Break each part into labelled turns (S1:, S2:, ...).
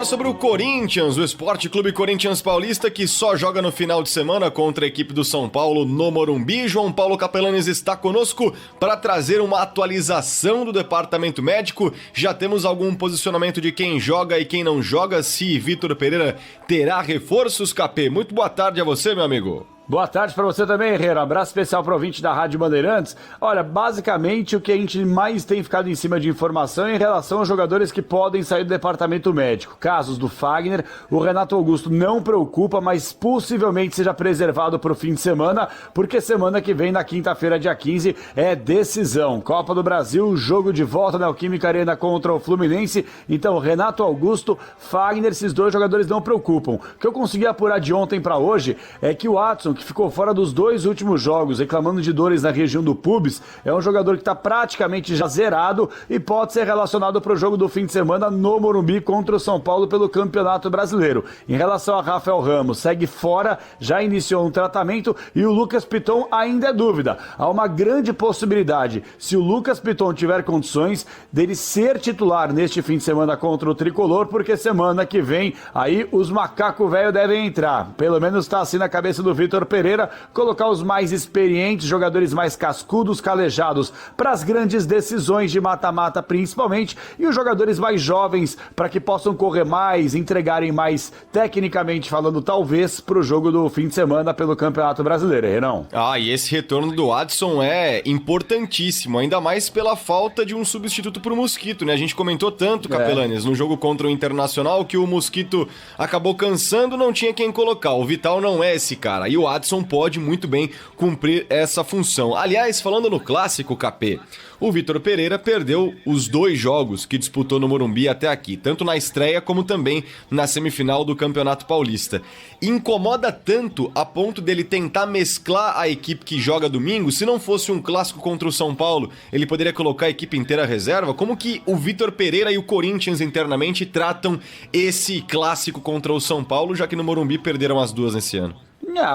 S1: Sobre o Corinthians, o Esporte Clube Corinthians Paulista, que só joga no final de semana contra a equipe do São Paulo no Morumbi. João Paulo Capelanes está conosco para trazer uma atualização do departamento médico. Já temos algum posicionamento de quem joga e quem não joga, se Vitor Pereira terá reforços, Capê. Muito boa tarde a você, meu amigo.
S2: Boa tarde para você também, Herrera. Um abraço especial para o ouvinte da Rádio Bandeirantes. Olha, basicamente o que a gente mais tem ficado em cima de informação é em relação aos jogadores que podem sair do departamento médico. Casos do Fagner, o Renato Augusto não preocupa, mas possivelmente seja preservado para o fim de semana, porque semana que vem, na quinta-feira, dia 15, é decisão. Copa do Brasil, jogo de volta na Neoquímica Arena contra o Fluminense. Então, Renato Augusto, Fagner, esses dois jogadores não preocupam. O que eu consegui apurar de ontem para hoje é que o Watson, que ficou fora dos 2 últimos jogos, reclamando de dores na região do pubis, é um jogador que está praticamente já zerado e pode ser relacionado para o jogo do fim de semana no Morumbi contra o São Paulo pelo Campeonato Brasileiro. Em relação a Rafael Ramos, segue fora, já iniciou um tratamento, e o Lucas Piton ainda é dúvida. Há uma grande possibilidade, se o Lucas Piton tiver condições, dele ser titular neste fim de semana contra o Tricolor, porque semana que vem aí os macacos velhos devem entrar. Pelo menos está assim na cabeça do Vitor Pereira, colocar os mais experientes, jogadores mais cascudos, calejados, para as grandes decisões de mata-mata principalmente, e os jogadores mais jovens para que possam correr mais, entregarem mais, tecnicamente falando, talvez, para o jogo do fim de semana pelo Campeonato Brasileiro, Renão.
S1: E esse retorno do Adson é importantíssimo, ainda mais pela falta de um substituto para o Mosquito, né? A gente comentou tanto, Capelanes, no jogo contra o Internacional, que o Mosquito acabou cansando, não tinha quem colocar. O Vital não é esse cara, e o Adson pode muito bem cumprir essa função. Aliás, falando no clássico, Capê, o Vitor Pereira perdeu os 2 jogos que disputou no Morumbi até aqui, tanto na estreia como também na semifinal do Campeonato Paulista. Incomoda tanto a ponto dele tentar mesclar a equipe que joga domingo? Se não fosse um clássico contra o São Paulo, ele poderia colocar a equipe inteira à reserva? Como que o Vitor Pereira e o Corinthians internamente tratam esse clássico contra o São Paulo, já que no Morumbi perderam as 2 nesse ano?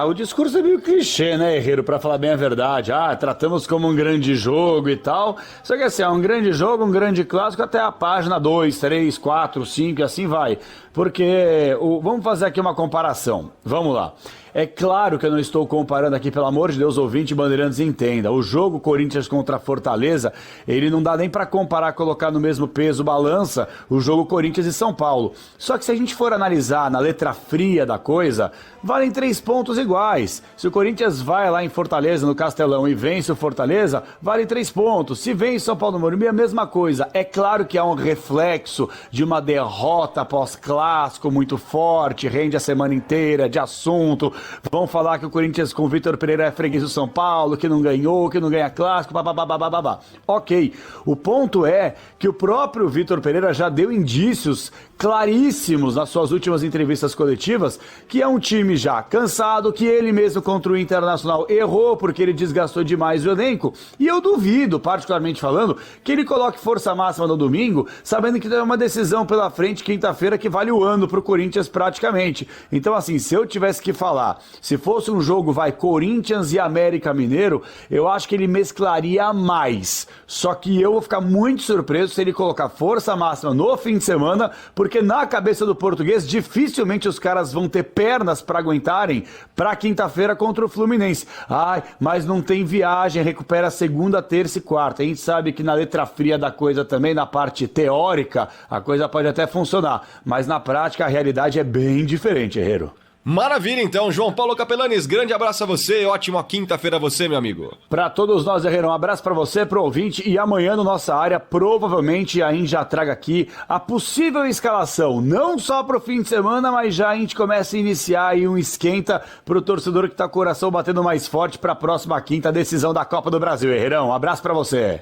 S2: O discurso é meio clichê, né, Herrero, pra falar bem a verdade. Tratamos como um grande jogo e tal. Só que assim, é um grande jogo, um grande clássico até a página 2, 3, 4, 5 e assim vai. Porque, vamos fazer aqui uma comparação. Vamos lá. É claro que eu não estou comparando aqui, pelo amor de Deus, ouvinte Bandeirantes, entenda. O jogo Corinthians contra Fortaleza, ele não dá nem pra comparar, colocar no mesmo peso, balança, o jogo Corinthians e São Paulo. Só que se a gente for analisar na letra fria da coisa, valem 3 pontos iguais. Se o Corinthians vai lá em Fortaleza, no Castelão, e vence o Fortaleza, vale 3 pontos. Se vence São Paulo no Morumbi, é a mesma coisa. É claro que há um reflexo de uma derrota pós-clássico muito forte, rende a semana inteira de assunto. Vão falar que o Corinthians com o Vitor Pereira é freguês do São Paulo, que não ganhou, que não ganha clássico, babá. Ok, o ponto é que o próprio Vitor Pereira já deu indícios claríssimos nas suas últimas entrevistas coletivas que é um time já cansado, que ele mesmo contra o Internacional errou porque ele desgastou demais o elenco, e eu duvido, particularmente falando, que ele coloque força máxima no domingo, sabendo que tem uma decisão pela frente quinta-feira que vale o ano pro Corinthians praticamente. Então assim, se eu tivesse que falar, se fosse um jogo, Corinthians e América Mineiro, eu acho que ele mesclaria mais. Só que eu vou ficar muito surpreso se ele colocar força máxima no fim de semana, porque na cabeça do português, dificilmente os caras vão ter pernas para aguentarem para quinta-feira contra o Fluminense. Mas não tem viagem, recupera segunda, terça e quarta. A gente sabe que na letra fria da coisa também, na parte teórica, a coisa pode até funcionar, mas na prática a realidade é bem diferente, Herrero.
S1: Maravilha, então. João Paulo Capelanes, grande abraço a você, ótima quinta-feira a você, meu amigo.
S2: Para todos nós, Herrera, um abraço para você, pro ouvinte, e amanhã no Nossa Área, provavelmente a gente já traga aqui a possível escalação, não só pro fim de semana, mas já a gente começa a iniciar aí um esquenta pro torcedor que tá com o coração batendo mais forte pra próxima quinta decisão da Copa do Brasil, Herrerão. Um abraço para você.